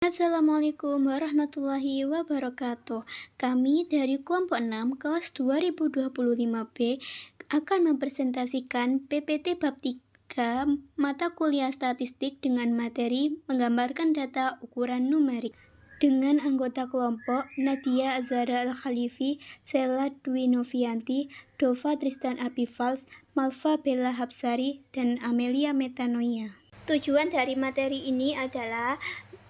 Assalamualaikum warahmatullahi wabarakatuh. Kami dari kelompok 6 kelas 2025B akan mempresentasikan PPT bab 3 mata kuliah statistik dengan materi menggambarkan data ukuran numerik. Dengan anggota kelompok Nadia Azhara Al-Khalifi, Sela Dwi Novianti, Dova Tristan Abifals, Malva Bella Hapsari, dan Amelia Metanoia. Tujuan dari materi ini adalah: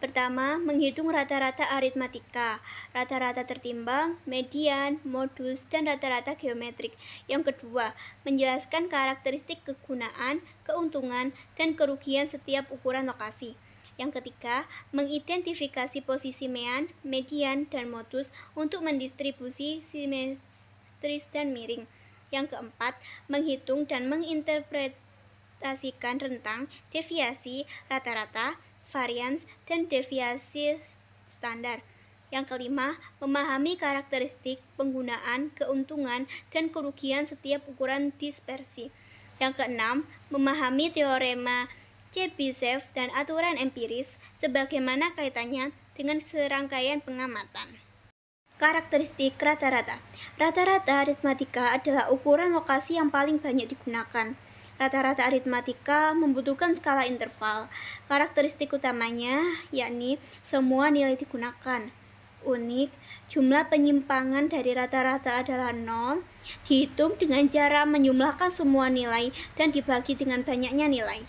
pertama, menghitung rata-rata aritmatika, rata-rata tertimbang, median, modus, dan rata-rata geometrik. Yang kedua, menjelaskan karakteristik kegunaan, keuntungan, dan kerugian setiap ukuran lokasi. Yang ketiga, mengidentifikasi posisi mean, median, dan modus untuk mendistribusi simetris dan miring. Yang keempat, menghitung dan menginterpretasikan rentang, deviasi, rata-rata, varians, dan deviasi standar. Yang kelima, memahami karakteristik, penggunaan, keuntungan, dan kerugian setiap ukuran dispersi. Yang keenam, memahami teorema Chebyshev dan aturan empiris, sebagaimana kaitannya dengan serangkaian pengamatan. Karakteristik rata-rata. Rata-rata aritmatika adalah ukuran lokasi yang paling banyak digunakan. Rata-rata aritmatika membutuhkan skala interval. Karakteristik utamanya yakni semua nilai digunakan. Unik, jumlah penyimpangan dari rata-rata adalah 0, dihitung dengan cara menjumlahkan semua nilai dan dibagi dengan banyaknya nilai.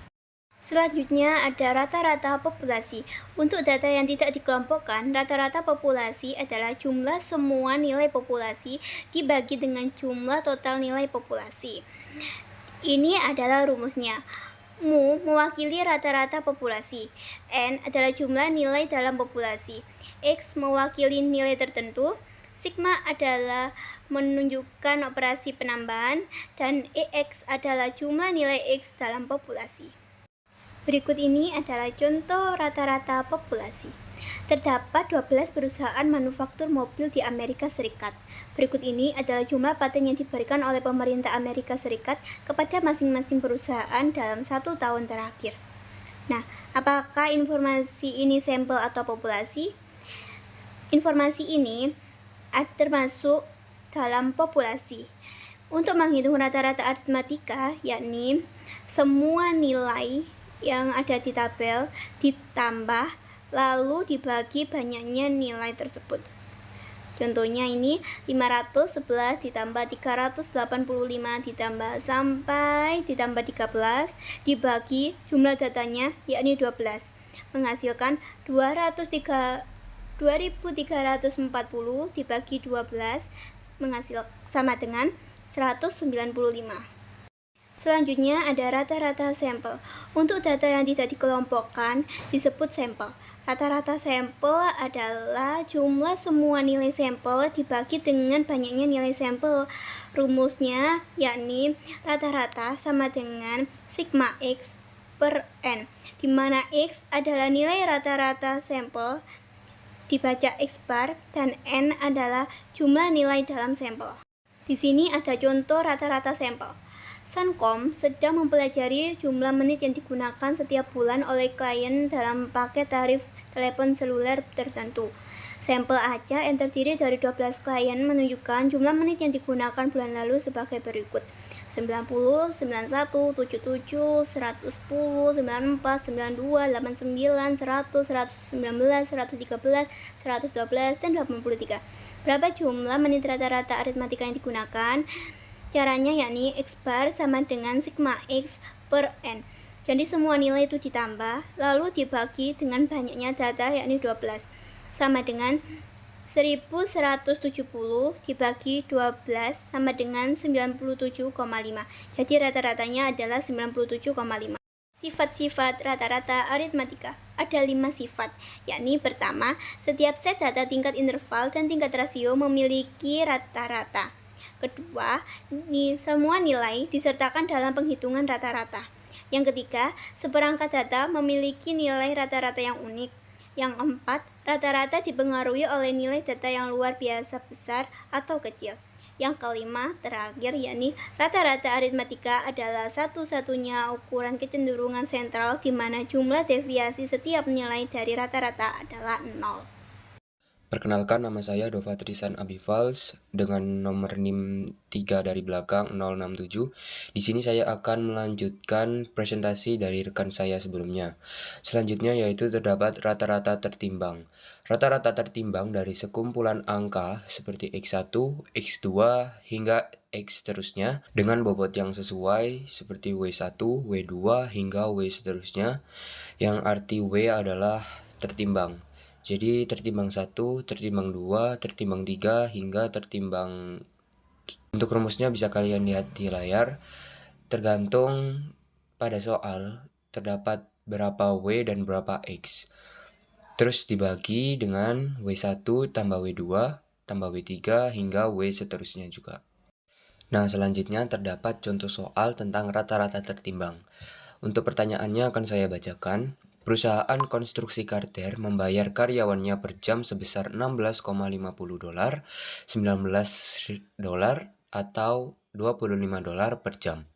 Selanjutnya ada rata-rata populasi. Untuk data yang tidak dikelompokkan, rata-rata populasi adalah jumlah semua nilai populasi dibagi dengan jumlah total nilai populasi. Ini adalah rumusnya. Mu mewakili rata-rata populasi. N adalah jumlah nilai dalam populasi. X mewakili nilai tertentu. Sigma adalah menunjukkan operasi penambahan. Dan EX adalah jumlah nilai X dalam populasi. Berikut ini adalah contoh rata-rata populasi. Terdapat 12 perusahaan manufaktur mobil di Amerika Serikat. Berikut ini adalah jumlah paten yang diberikan oleh pemerintah Amerika Serikat kepada masing-masing perusahaan dalam 1 tahun terakhir. Nah, apakah informasi ini sampel atau populasi? Informasi ini termasuk dalam populasi. Untuk menghitung rata-rata aritmatika, yakni semua nilai yang ada di tabel ditambah lalu dibagi banyaknya nilai tersebut. Contohnya ini 511 ditambah 385 ditambah sampai ditambah 13 dibagi jumlah datanya yakni 12 menghasilkan 2340 dibagi 12 menghasilkan sama dengan 195. Selanjutnya ada rata-rata sampel. Untuk data yang tidak dikelompokkan disebut sampel. Rata-rata sampel adalah jumlah semua nilai sampel dibagi dengan banyaknya nilai sampel. Rumusnya yakni rata-rata sama dengan sigma X per N, di mana X adalah nilai rata-rata sampel dibaca X bar dan N adalah jumlah nilai dalam sampel. Di sini ada contoh rata-rata sampel. Suncom sedang mempelajari jumlah menit yang digunakan setiap bulan oleh klien dalam paket tarif telepon seluler tertentu. Sampel acak yang terdiri dari 12 klien menunjukkan jumlah menit yang digunakan bulan lalu sebagai berikut: 90, 91, 77, 110, 94, 92, 89, 100, 119, 113, 112, dan 83. Berapa jumlah menit rata-rata aritmatika yang digunakan? Caranya yakni X bar sama dengan sigma X per N. Jadi semua nilai itu ditambah lalu dibagi dengan banyaknya data yakni 12 sama dengan 1170 dibagi 12 sama dengan 97,5. Jadi rata-ratanya adalah 97,5. Sifat-sifat rata-rata aritmatika. Ada 5 sifat, yakni pertama, setiap set data tingkat interval dan tingkat rasio memiliki rata-rata. Kedua, semua nilai disertakan dalam penghitungan rata-rata. Yang ketiga, seperangkat data memiliki nilai rata-rata yang unik. Yang keempat, rata-rata dipengaruhi oleh nilai data yang luar biasa besar atau kecil. Yang kelima, terakhir, yakni rata-rata aritmatika adalah satu-satunya ukuran kecenderungan sentral di mana jumlah deviasi setiap nilai dari rata-rata adalah 0. Perkenalkan, nama saya Dova Trisan Abifals dengan nomor NIM 3 dari belakang 067. Di sini saya akan melanjutkan presentasi dari rekan saya sebelumnya. Selanjutnya yaitu terdapat rata-rata tertimbang. Rata-rata tertimbang dari sekumpulan angka seperti X1, X2 hingga X seterusnya dengan bobot yang sesuai seperti W1, W2 hingga W seterusnya, yang arti W adalah tertimbang. Jadi tertimbang 1, tertimbang 2, tertimbang 3, hingga tertimbang. Untuk rumusnya bisa kalian lihat di layar. Tergantung pada soal terdapat berapa W dan berapa X. Terus dibagi dengan W1 tambah W2 tambah W3 hingga W seterusnya juga. Nah, selanjutnya terdapat contoh soal tentang rata-rata tertimbang. Untuk pertanyaannya akan saya bacakan. Perusahaan konstruksi Carter membayar karyawannya per jam sebesar $16,50, $19 atau $25 per jam.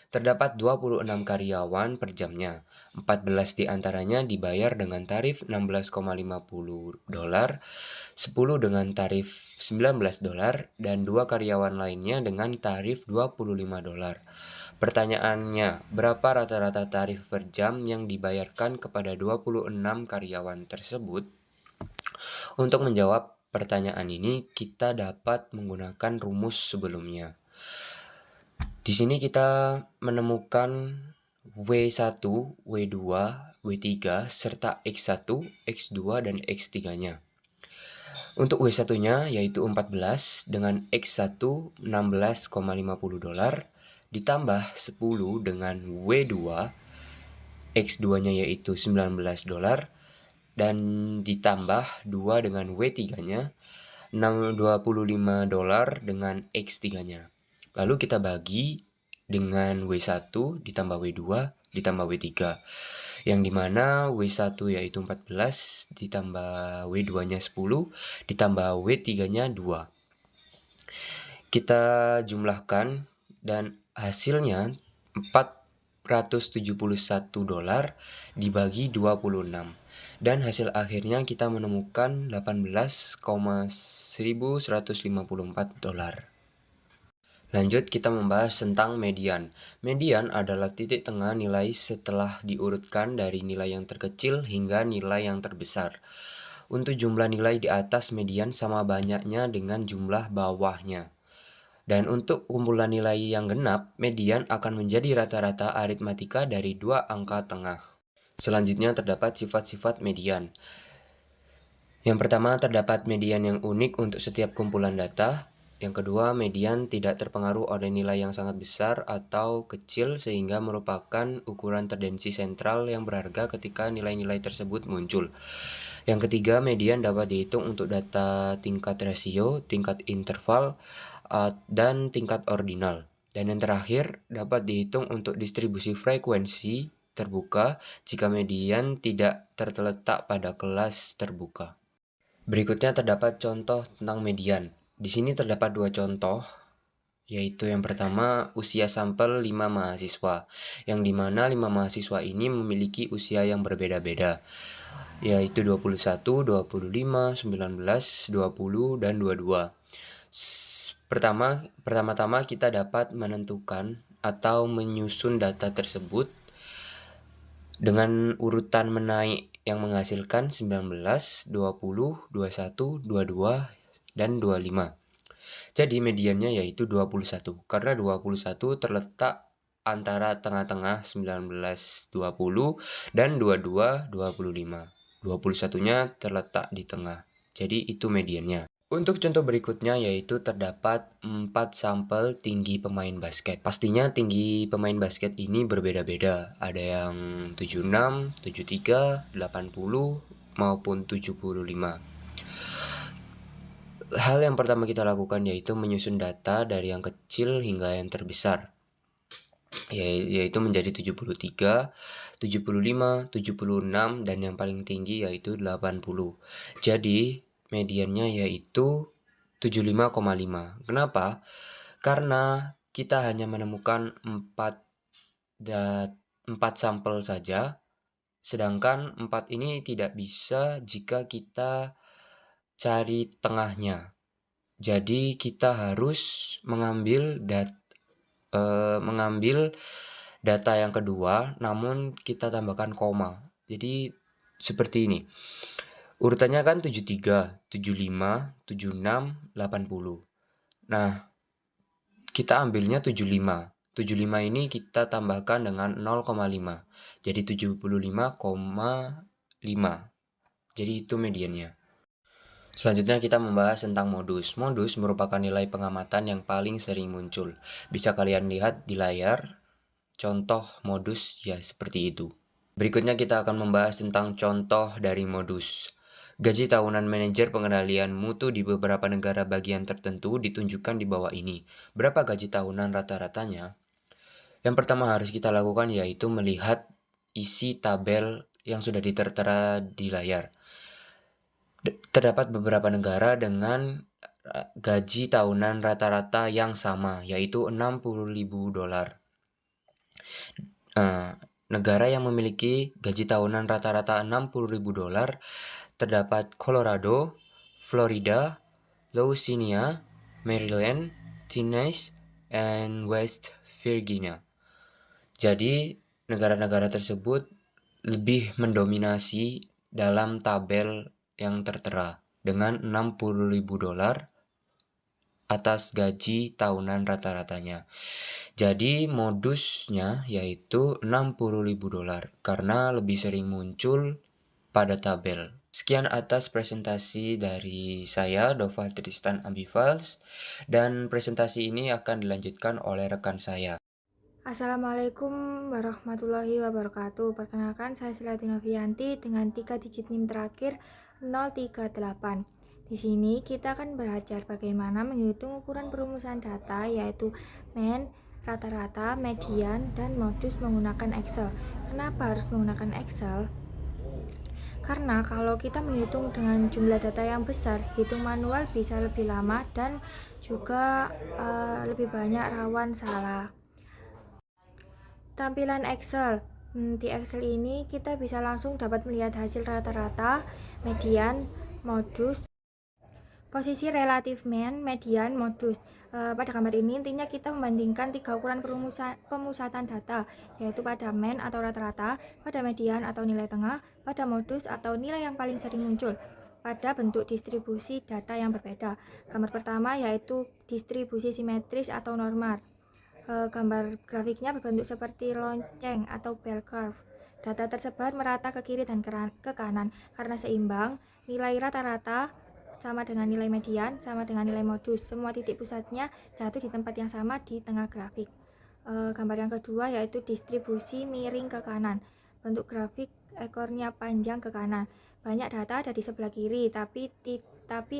Terdapat 26 karyawan per jamnya. 14 diantaranya dibayar dengan tarif $16,50, 10 dengan tarif $19, dan 2 karyawan lainnya dengan tarif $25. Pertanyaannya, berapa rata-rata tarif per jam yang dibayarkan kepada 26 karyawan tersebut? Untuk menjawab pertanyaan ini, kita dapat menggunakan rumus sebelumnya. Di sini kita menemukan W1, W2, W3, serta X1, X2, dan X3-nya. Untuk W1-nya yaitu 14 dengan X1 $16,50 ditambah 10 dengan W2, X2-nya yaitu $19 dan ditambah 2 dengan W3-nya $25 dengan X3-nya. Lalu kita bagi dengan W1 ditambah W2 ditambah W3. Yang dimana W1 yaitu 14 ditambah W2-nya 10 ditambah W3-nya 2. Kita jumlahkan dan hasilnya $471 dibagi 26. Dan hasil akhirnya kita menemukan $18,1154. Lanjut, kita membahas tentang median. Median adalah titik tengah nilai setelah diurutkan dari nilai yang terkecil hingga nilai yang terbesar. Untuk jumlah nilai di atas median sama banyaknya dengan jumlah bawahnya. Dan untuk kumpulan nilai yang genap, median akan menjadi rata-rata aritmatika dari dua angka tengah. Selanjutnya terdapat sifat-sifat median. Yang pertama, terdapat median yang unik untuk setiap kumpulan data. Yang kedua, median tidak terpengaruh oleh nilai yang sangat besar atau kecil sehingga merupakan ukuran tendensi sentral yang berharga ketika nilai-nilai tersebut muncul. Yang ketiga, median dapat dihitung untuk data tingkat rasio, tingkat interval, dan tingkat ordinal. Dan yang terakhir, dapat dihitung untuk distribusi frekuensi terbuka jika median tidak terletak pada kelas terbuka. Berikutnya terdapat contoh tentang median. Di sini terdapat dua contoh, yaitu yang pertama usia sampel 5 mahasiswa, yang dimana 5 mahasiswa ini memiliki usia yang berbeda-beda, yaitu 21, 25, 19, 20, dan 22. Pertama-tama kita dapat menentukan atau menyusun data tersebut dengan urutan menaik yang menghasilkan 19, 20, 21, 22, dan 25. Jadi mediannya yaitu 21, karena 21 terletak antara tengah-tengah 19, 20, dan 22, 25. 21-nya terletak di tengah, jadi itu mediannya. Untuk contoh berikutnya yaitu terdapat 4 sampel tinggi pemain basket. Pastinya tinggi pemain basket ini berbeda-beda. Ada yang 76, 73, 80, maupun 75. Hal yang pertama kita lakukan yaitu menyusun data dari yang kecil hingga yang terbesar, yaitu menjadi 73, 75, 76, dan yang paling tinggi yaitu 80. Jadi mediannya yaitu 75,5. Kenapa? Karena kita hanya menemukan 4 sampel saja, sedangkan 4 ini tidak bisa jika kita cari tengahnya. Jadi kita harus mengambil data yang kedua, namun kita tambahkan koma. Jadi seperti ini. Urutannya kan 73, 75, 76, 80. Nah, kita ambilnya 75. 75 ini kita tambahkan dengan 0,5. Jadi 75,5. Jadi itu mediannya. Selanjutnya kita membahas tentang modus. Modus merupakan nilai pengamatan yang paling sering muncul. Bisa kalian lihat di layar. Contoh modus ya seperti itu. Berikutnya kita akan membahas tentang contoh dari modus. Gaji tahunan manajer pengendalian mutu di beberapa negara bagian tertentu ditunjukkan di bawah ini. Berapa gaji tahunan rata-ratanya? Yang pertama harus kita lakukan yaitu melihat isi tabel yang sudah ditertera di layar. Terdapat beberapa negara dengan gaji tahunan rata-rata yang sama, yaitu $60.000. Negara yang memiliki gaji tahunan rata-rata $60.000 terdapat Colorado, Florida, Louisiana, Maryland, Tennessee, and West Virginia. Jadi, negara-negara tersebut lebih mendominasi dalam tabel yang tertera dengan $60.000 atas gaji tahunan rata-ratanya. Jadi modusnya yaitu $60.000 karena lebih sering muncul pada tabel. Sekian atas presentasi dari saya, Doval Tristan Ambivals, dan presentasi ini akan dilanjutkan oleh rekan saya. Assalamualaikum warahmatullahi wabarakatuh. Perkenalkan, saya Silati Novianti dengan 3 digit NIM terakhir 038. Di sini kita akan belajar bagaimana menghitung ukuran perumusan data, yaitu mean, rata-rata, median, dan modus menggunakan Excel. Kenapa harus menggunakan Excel? Karena kalau kita menghitung dengan jumlah data yang besar, hitung manual bisa lebih lama dan juga lebih banyak rawan salah. Tampilan Excel. Di Excel ini kita bisa langsung dapat melihat hasil rata-rata, median, modus, posisi relatif mean, median, modus. Pada gambar ini intinya kita membandingkan 3 ukuran pemusatan data, yaitu pada mean atau rata-rata, pada median atau nilai tengah, pada modus atau nilai yang paling sering muncul pada bentuk distribusi data yang berbeda. Gambar pertama yaitu distribusi simetris atau normal. Gambar grafiknya berbentuk seperti lonceng atau bell curve. Data tersebar merata ke kiri dan ke kanan karena seimbang. Nilai rata-rata sama dengan nilai median sama dengan nilai modus. Semua titik pusatnya jatuh di tempat yang sama di tengah grafik. Gambar yang kedua yaitu distribusi miring ke kanan. Bentuk grafik ekornya panjang ke kanan. Banyak data ada di sebelah kiri, tapi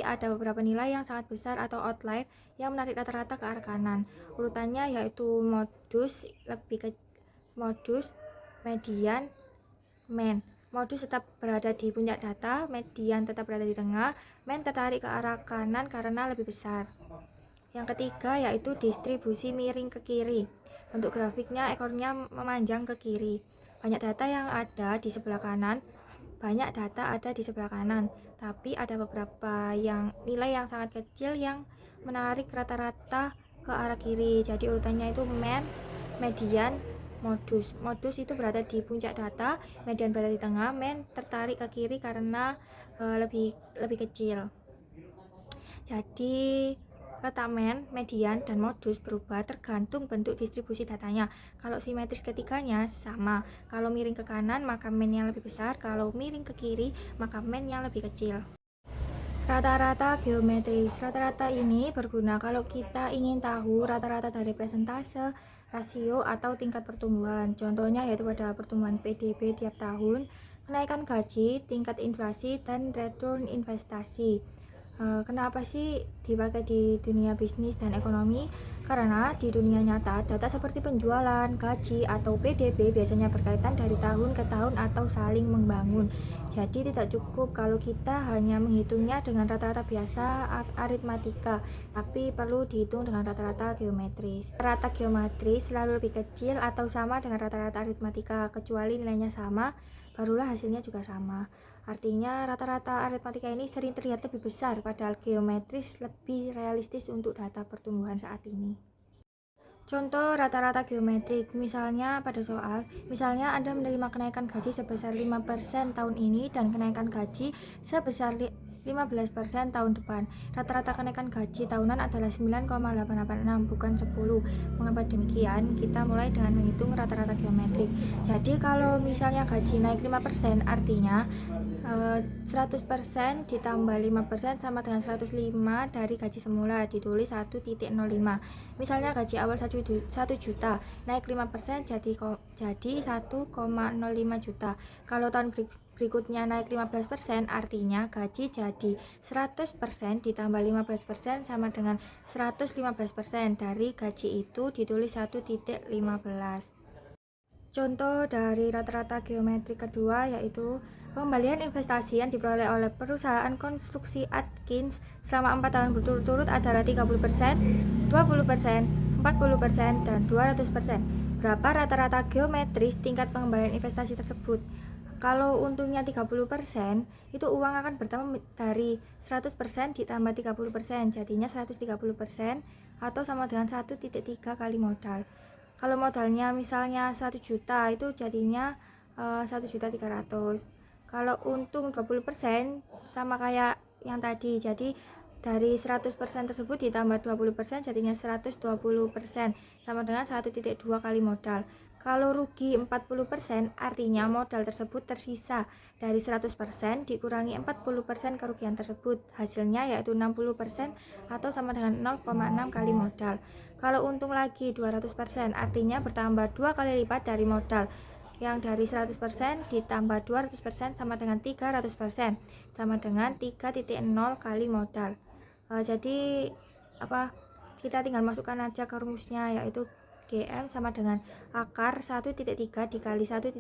ada beberapa nilai yang sangat besar atau outlier yang menarik rata-rata ke arah kanan. Urutannya yaitu modus, median, mean. Modus tetap berada di puncak data, median tetap berada di tengah, mean tertarik ke arah kanan karena lebih besar. Yang ketiga yaitu distribusi miring ke kiri. Bentuk grafiknya ekornya memanjang ke kiri. Banyak data ada di sebelah kanan, tapi ada beberapa nilai yang sangat kecil yang menarik rata-rata ke arah kiri. Jadi urutannya itu mean, median, modus. Modus itu berada di puncak data, median berada di tengah, mean tertarik ke kiri karena lebih kecil. Jadi letak mean, median, dan modus berubah tergantung bentuk distribusi datanya. Kalau simetris ketiganya sama. Kalau miring ke kanan maka mean yang lebih besar, kalau miring ke kiri maka mean yang lebih kecil. Rata-rata geometris. Rata-rata ini berguna kalau kita ingin tahu rata-rata dari persentase, rasio, atau tingkat pertumbuhan. Contohnya yaitu pada pertumbuhan PDB tiap tahun, kenaikan gaji, tingkat inflasi, dan return investasi. Kenapa sih dipakai di dunia bisnis dan ekonomi? Karena di dunia nyata, data seperti penjualan, gaji, atau PDB biasanya berkaitan dari tahun ke tahun atau saling membangun. Jadi tidak cukup kalau kita hanya menghitungnya dengan rata-rata biasa aritmatika, tapi perlu dihitung dengan rata-rata geometris. Rata geometris selalu lebih kecil atau sama dengan rata-rata aritmatika, kecuali nilainya sama, barulah hasilnya juga sama. Artinya rata-rata aritmatika ini sering terlihat lebih besar, padahal geometris lebih realistis untuk data pertumbuhan saat ini. Contoh rata-rata geometrik, misalnya Anda menerima kenaikan gaji sebesar 5% tahun ini dan kenaikan gaji sebesar 15% tahun depan. Rata-rata kenaikan gaji tahunan adalah 9,886, bukan 10. Mengapa demikian? Kita mulai dengan menghitung rata-rata geometrik. Jadi kalau misalnya gaji naik 5%, artinya 100% ditambah 5% sama dengan 105 dari gaji semula, ditulis 1,05. Misalnya gaji awal 1 juta, naik 5% jadi 1,05 juta. Kalau tahun berikutnya naik 15%, artinya gaji jadi 100% ditambah 15% sama dengan 115%. Dari gaji itu ditulis 1,15. Contoh dari rata-rata geometrik kedua yaitu pembalian investasi yang diperoleh oleh perusahaan konstruksi Atkins selama 4 tahun berturut-turut adalah 30%, 20%, 40%, dan 200%. Berapa rata-rata geometris tingkat pengembalian investasi tersebut? Kalau untungnya 30%, itu uang akan bertambah dari 100% ditambah 30%, jadinya 130% atau sama dengan 1,3 kali modal. Kalau modalnya misalnya 1 juta, itu jadinya 1.300.000. Kalau untung 20% sama kayak yang tadi, jadi dari 100% tersebut ditambah 20% jadinya 120%, sama dengan 1,2 kali modal. Kalau rugi 40%, artinya modal tersebut tersisa dari 100% dikurangi 40% kerugian tersebut. Hasilnya yaitu 60% atau sama dengan 0,6 kali modal. Kalau untung lagi 200%, artinya bertambah 2 kali lipat dari modal. Yang dari 100% ditambah 200% sama dengan 300%, sama dengan 3,0 kali modal. Jadi kita tinggal masukkan aja ke rumusnya, yaitu GM sama dengan akar 1,3 dikali 1,2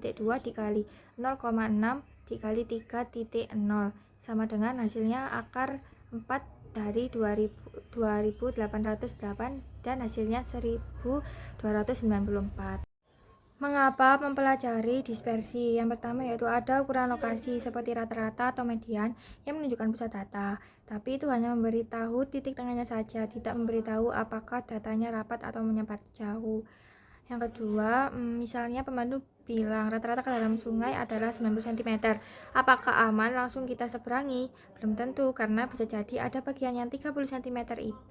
dikali 0,6 dikali 3,0, sama dengan hasilnya akar 4 dari 2808 dan hasilnya 1294. Mengapa mempelajari dispersi? Yang pertama yaitu ada ukuran lokasi seperti rata-rata atau median yang menunjukkan pusat data, tapi itu hanya memberitahu titik tengahnya saja, tidak memberitahu apakah datanya rapat atau menyebar jauh. Yang kedua, misalnya pemandu bilang rata-rata ke dalam sungai adalah 90 cm. Apakah aman langsung kita seberangi? Belum tentu, karena bisa jadi ada bagian yang 30 cm,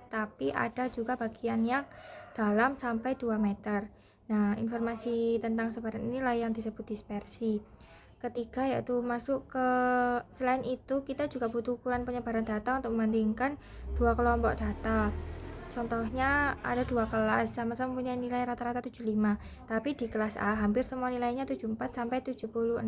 tapi ada juga bagian yang dalam sampai 2 meter. Nah, informasi tentang sebaran inilah yang disebut dispersi. Ketiga yaitu selain itu kita juga butuh ukuran penyebaran data untuk membandingkan dua kelompok data. Contohnya ada 2 kelas sama-sama punya nilai rata-rata 75, tapi di kelas A hampir semua nilainya 74 sampai 76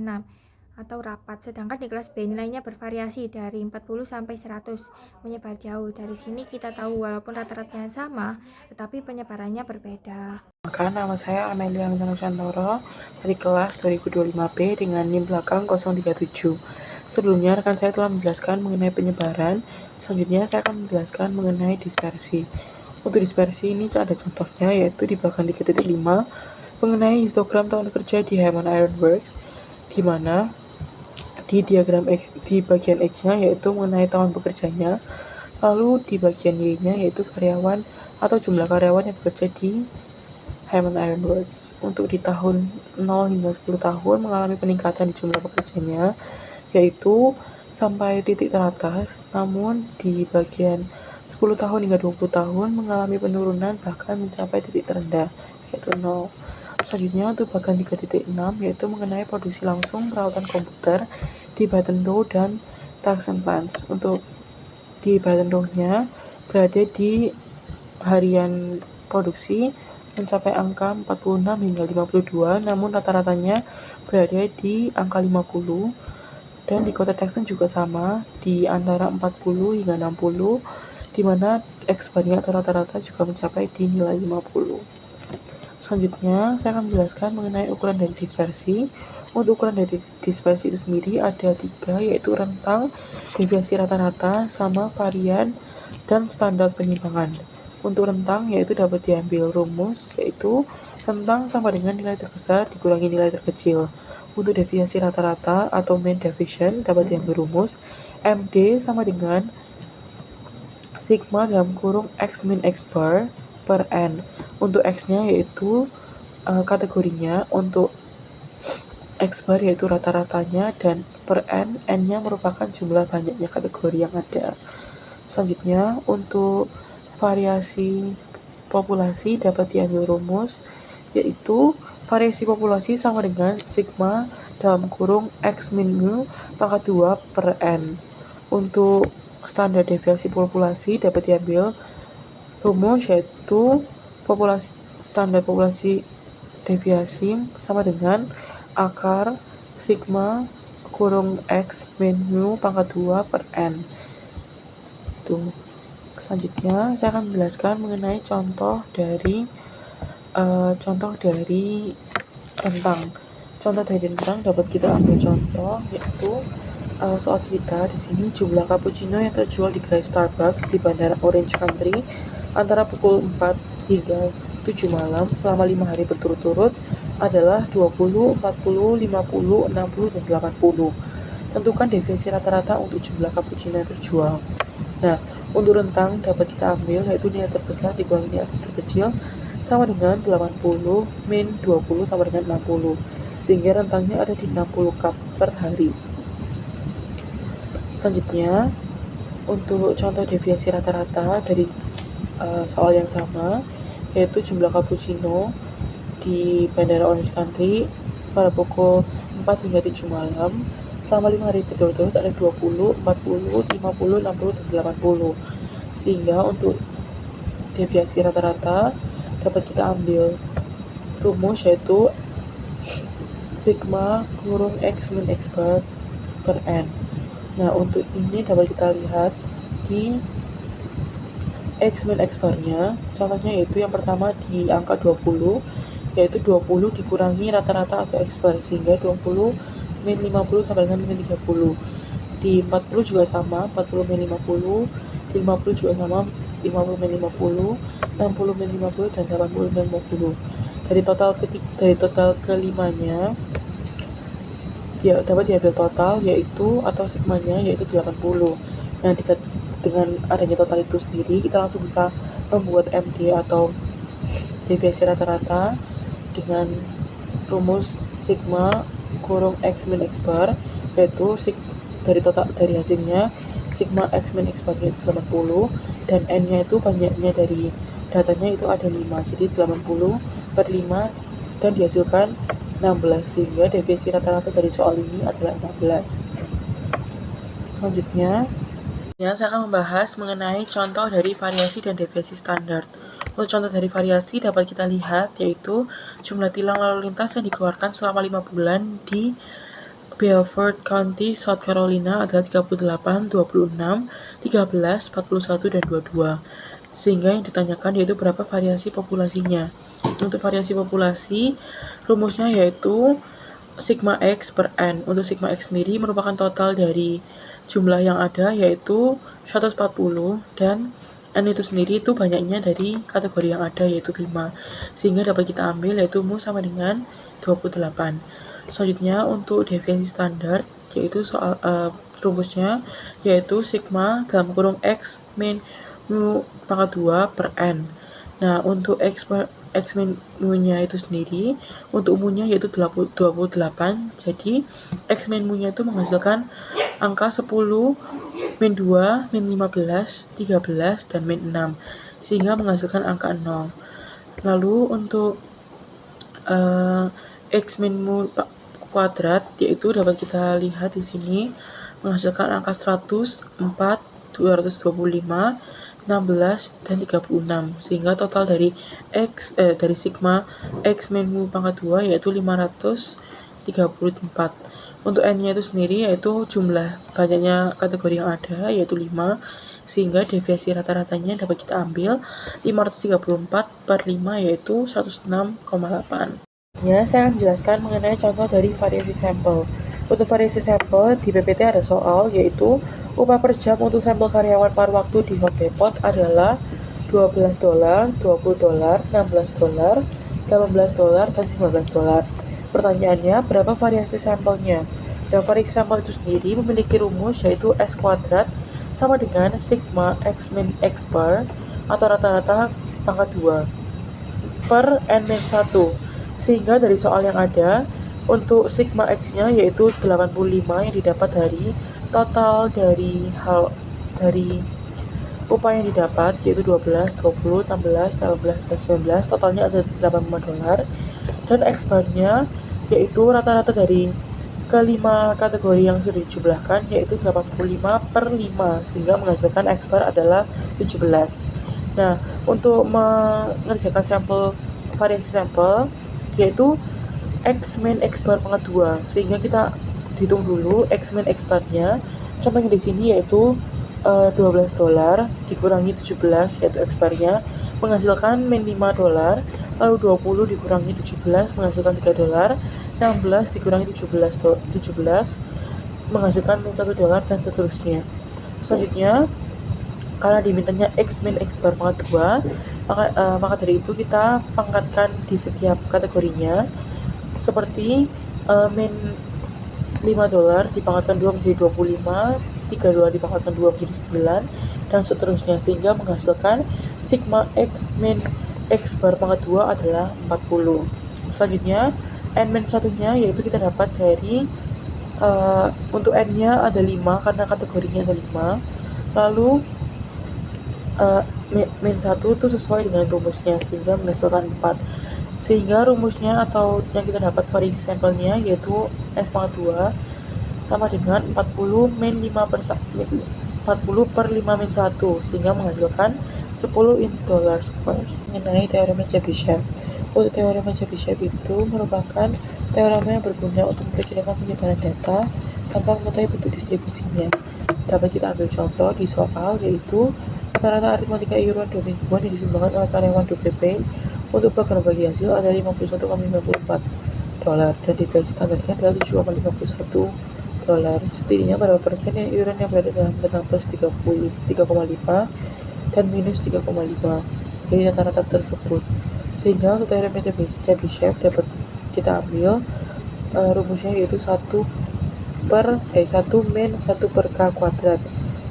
atau rapat, sedangkan di kelas B nilainya bervariasi dari 40 sampai 100, menyebar jauh. Dari sini kita tahu walaupun rata-ratanya sama, tetapi penyebarannya berbeda. Maka nama saya Amelia Nusantoro dari kelas 2025B dengan NIM belakang 037. Sebelumnya rekan saya telah menjelaskan mengenai penyebaran, selanjutnya saya akan menjelaskan mengenai dispersi. Untuk dispersi ini ada contohnya yaitu di belakang 3.5 mengenai histogram tahun kerja di Hammond Iron Works, di mana di diagram X, di bagian X-nya yaitu mengenai tahun bekerjanya, lalu di bagian Y-nya yaitu karyawan atau jumlah karyawan yang bekerja di Hammond Iron Works. Untuk di tahun 0 hingga 10 tahun mengalami peningkatan di jumlah pekerjanya, yaitu sampai titik teratas, namun di bagian 10 tahun hingga 20 tahun mengalami penurunan bahkan mencapai titik terendah, yaitu 0. Selanjutnya untuk bagian 3.6 yaitu mengenai produksi langsung peralatan komputer di Baton Rouge dan Tucson Plants. Untuk di Baton Rouge-nya berada di harian produksi mencapai angka 46 hingga 52, namun rata-ratanya berada di angka 50. Dan di kota Texan juga sama, di antara 40 hingga 60, di mana X barnya atau rata-rata juga mencapai di nilai 50. Selanjutnya, saya akan menjelaskan mengenai ukuran dari dispersi. Untuk ukuran dari dispersi itu sendiri ada 3, yaitu rentang, deviasi rata-rata, sama varian, dan standar penyimpangan. Untuk rentang, yaitu dapat diambil rumus, yaitu rentang sama dengan nilai terbesar dikurangi nilai terkecil. Untuk deviasi rata-rata atau mean deviation dapat diambil rumus, MD sama dengan sigma dalam kurung X min X bar per N. Untuk X-nya yaitu kategorinya, untuk X bar yaitu rata-ratanya, dan per N, N-nya merupakan jumlah banyaknya kategori yang ada. Selanjutnya, untuk variasi populasi dapat diambil rumus, yaitu variasi populasi sama dengan sigma dalam kurung X min mu pangkat 2 per N. Untuk standar deviasi populasi dapat diambil rumus, yaitu standar populasi deviasi sama dengan akar sigma kurung X min mu pangkat 2 per N. Selanjutnya, saya akan menjelaskan mengenai contoh dari rentang. Contoh dari rentang dapat kita ambil contoh, yaitu soal cerita di sini jumlah cappuccino yang terjual di gerai Starbucks di Bandara Orange Country antara pukul 4 hingga 7 malam selama 5 hari berturut-turut adalah 20, 40, 50, 60, dan 80. Tentukan deviasi rata-rata untuk jumlah cappuccino yang terjual. Nah, untuk rentang dapat kita ambil yaitu nilai terbesar dikurangi nilai terkecil sama dengan 80 min 20 sama dengan 60, sehingga rentangnya ada di 60 cup per hari. Selanjutnya, untuk contoh deviasi rata-rata dari soal yang sama, yaitu jumlah cappuccino di Bandara Orange Country pada pukul 4 hingga 7 malam selama 5 hari berturut-turut ada 20, 40, 50, 60, dan 80. Sehingga untuk deviasi rata-rata dapat kita ambil rumus, yaitu sigma kurung X min X bar per N. Nah, untuk ini dapat kita lihat di X min X barnya, contohnya yaitu yang pertama di angka 20, yaitu 20 dikurangi rata-rata atau X bar, sehingga 20 min 50 sama dengan min 30. Di 40 juga sama, 40 min 50, di 50 juga sama, 50 min 50, 60 min 50, dan 80 min 50. Dari total kelimanya ya dapat diambil total, yaitu atau sigmanya yaitu 80. Nah, dengan adanya total itu sendiri kita langsung bisa membuat MD atau deviasi rata-rata dengan rumus sigma kurung X min X bar, yaitu dari hasilnya sigma X min X bar itu 80 dan N-nya itu banyaknya dari datanya itu ada 5, jadi 80 per 5 dan dihasilkan 16, sehingga deviasi rata-rata dari soal ini adalah 16. Selanjutnya, saya akan membahas mengenai contoh dari variasi dan deviasi standar. Untuk contoh dari variasi dapat kita lihat, yaitu jumlah tilang lalu lintas yang dikeluarkan selama 5 bulan di Beaufort County, South Carolina adalah 38, 26, 13, 41, dan 22. Sehingga yang ditanyakan yaitu berapa variasi populasinya. Untuk variasi populasi, rumusnya yaitu sigma X per N. Untuk sigma X sendiri merupakan total dari jumlah yang ada, yaitu 140, dan N itu sendiri itu banyaknya dari kategori yang ada, yaitu 5. Sehingga dapat kita ambil yaitu mu sama dengan 28. Selanjutnya, untuk deviasi standar, yaitu soal rumusnya yaitu sigma dalam kurung X min mu pangkat 2 per N. Nah, untuk X min mu-nya itu sendiri, untuk mu-nya yaitu 28, jadi X min mu-nya itu menghasilkan angka 10, min 2, min 15, 13, dan min 6, sehingga menghasilkan angka 0. Lalu untuk X min mu kuadrat, yaitu dapat kita lihat di sini menghasilkan angka 100, 4, 225, 16, dan 36, sehingga total dari sigma X min mu pangkat 2 yaitu 534. Untuk N-nya itu sendiri yaitu jumlah banyaknya kategori yang ada, yaitu 5, sehingga deviasi rata-ratanya dapat kita ambil 534 per 5, yaitu 106,8. Ya, saya akan menjelaskan mengenai contoh dari variasi sampel. Untuk variasi sampel, di PPT ada soal, yaitu upah per jam untuk sampel karyawan paruh waktu di Home Depot adalah $12, $20, $16, $18, dan $19. Pertanyaannya, berapa variasi sampelnya? Dan variasi sampel itu sendiri memiliki rumus yaitu S kuadrat sama dengan sigma X min X bar atau rata-rata pangkat 2 per N min 1. Sehingga dari soal yang ada, untuk sigma X-nya yaitu 85 yang didapat dari total dari upah yang didapat yaitu 12, 20, 16, 18, dan 19, totalnya ada $85. Dan X bar-nya yaitu rata-rata dari kelima kategori yang sudah dijumlahkan yaitu 85 per 5, sehingga menghasilkan X bar adalah 17. Nah, untuk mengerjakan variasi sampel yaitu X min X bar pangkat 2, sehingga kita hitung dulu X min X bar-nya. Contohnya di sini yaitu $12 dikurangi 17 yaitu X bar-nya menghasilkan min $5, lalu 20 dikurangi 17 menghasilkan $3, 16 dikurangi 17 menghasilkan min $1, dan seterusnya. Selanjutnya, karena dimintanya X min X bar pangkat 2, maka dari itu kita pangkatkan di setiap kategorinya, seperti min $5 dipangkatkan 2 menjadi 25, $3 dipangkatkan 2 menjadi 9, dan seterusnya, sehingga menghasilkan sigma X min X bar pangkat 2 adalah 40. Selanjutnya, N min 1-nya yaitu kita dapat dari untuk N-nya ada 5 karena kategorinya ada 5. Lalu min 1 itu sesuai dengan rumusnya sehingga menghasilkan 4. Sehingga rumusnya atau yang kita dapat variasi sampelnya yaitu S pangkat 2 sama dengan 40 per 5 min 1, sehingga menghasilkan 10 in dollar squares. Mengenai teorema Chebyshev. Untuk teorema Chebyshev itu merupakan teorema yang berguna untuk memperkirakan penyebaran data tanpa mengetahui bentuk distribusinya. Dapat kita ambil contoh di soal, yaitu rata-rata aritmatika iuran 2 mingguan yang disumbangkan oleh karyawan WP untuk program bagi hasil adalah $51,54 dan deviasi standarnya adalah $7,51. Setidaknya berapa persen yang iuran yang berada dalam rentang plus 3,5 dan minus 3,5 dari rata-rata tersebut. Sehingga untuk teorema Chebyshev dapat kita ambil rumusnya yaitu 1 min 1 per K kuadrat,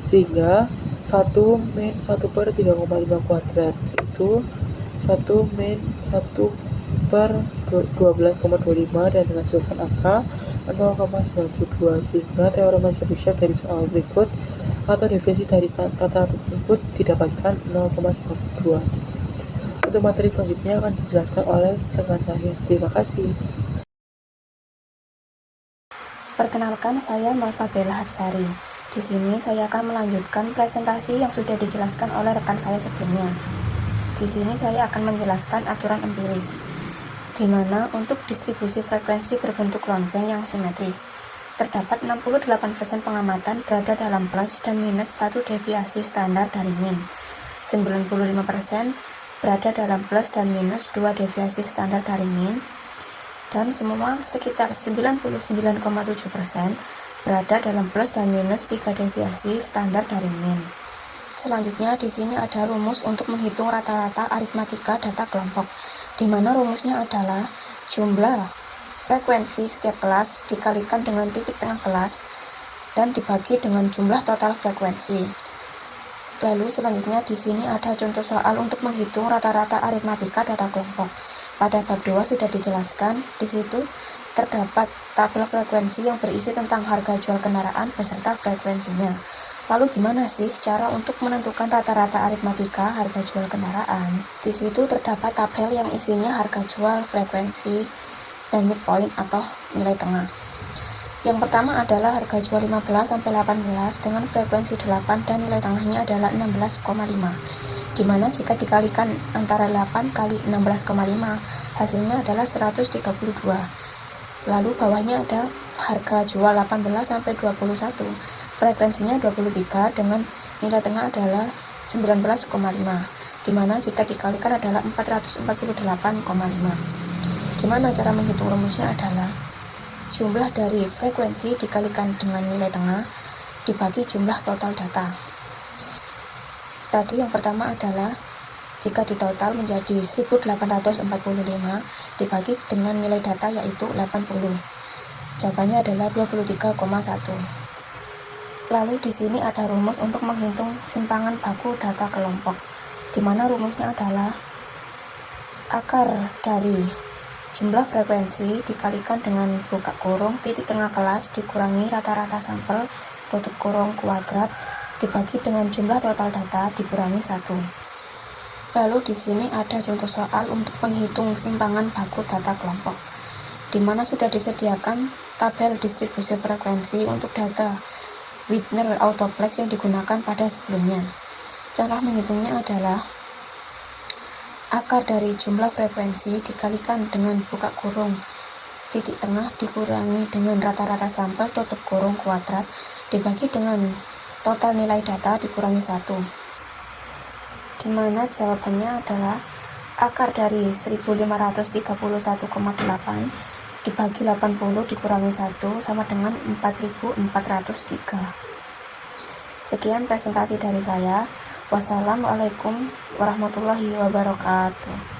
sehingga 1 min 1 per 3,5 kuadrat itu 1 min 1 per 12,25 dan menghasilkan angka 0,92, sehingga teorema Chebyshev dari soal berikut atau deviasi dari rata-rata tersebut didapatkan 0,92. Untuk materi selanjutnya akan dijelaskan oleh rekan saya. Terima kasih. Perkenalkan, saya Malva Bella Hapsari. Di sini saya akan melanjutkan presentasi yang sudah dijelaskan oleh rekan saya sebelumnya. Di sini saya akan menjelaskan aturan empiris, di mana untuk distribusi frekuensi berbentuk lonceng yang simetris, terdapat 68% pengamatan berada dalam plus dan minus 1 deviasi standar dari min, 95% berada dalam plus dan minus 2 deviasi standar dari min, dan semua sekitar 99,7% berada dalam plus dan minus 3 deviasi standar dari min. Selanjutnya di sini ada rumus untuk menghitung rata-rata aritmatika data kelompok, di mana rumusnya adalah jumlah frekuensi setiap kelas dikalikan dengan titik tengah kelas dan dibagi dengan jumlah total frekuensi. Lalu selanjutnya di sini ada contoh soal untuk menghitung rata-rata aritmatika data kelompok. Pada bab 2 sudah dijelaskan, di situ terdapat tabel frekuensi yang berisi tentang harga jual kendaraan beserta frekuensinya. Lalu gimana sih cara untuk menentukan rata-rata aritmatika harga jual kendaraan? Di situ terdapat tabel yang isinya harga jual, frekuensi, dan midpoint atau nilai tengah. Yang pertama adalah harga jual 15 sampai 18 dengan frekuensi 8 dan nilai tengahnya adalah 16,5. Dimana jika dikalikan antara 8 kali 16,5 hasilnya adalah 132. Lalu bawahnya ada harga jual 18 sampai 21. Frekuensinya 23 dengan nilai tengah adalah 19,5, di mana jika dikalikan adalah 448,5. Gimana cara menghitung rumusnya adalah jumlah dari frekuensi dikalikan dengan nilai tengah dibagi jumlah total data. Tadi yang pertama adalah jika ditotal menjadi 1845 dibagi dengan nilai data yaitu 80. Jawabannya adalah 23,1. Lalu di sini ada rumus untuk menghitung simpangan baku data kelompok, di mana rumusnya adalah akar dari jumlah frekuensi dikalikan dengan buka kurung titik tengah kelas dikurangi rata-rata sampel tutup kurung kuadrat dibagi dengan jumlah total data dikurangi 1. Lalu di sini ada contoh soal untuk menghitung simpangan baku data kelompok, di mana sudah disediakan tabel distribusi frekuensi untuk data Widner Autoplex yang digunakan pada sebelumnya. Cara menghitungnya adalah akar dari jumlah frekuensi dikalikan dengan buka kurung titik tengah dikurangi dengan rata-rata sampel tutup kurung kuadrat dibagi dengan total nilai data dikurangi 1, di mana jawabannya adalah akar dari 1531,8 dibagi 80 dikurangi 1 sama dengan 4403. Sekian presentasi dari saya. Wassalamualaikum warahmatullahi wabarakatuh.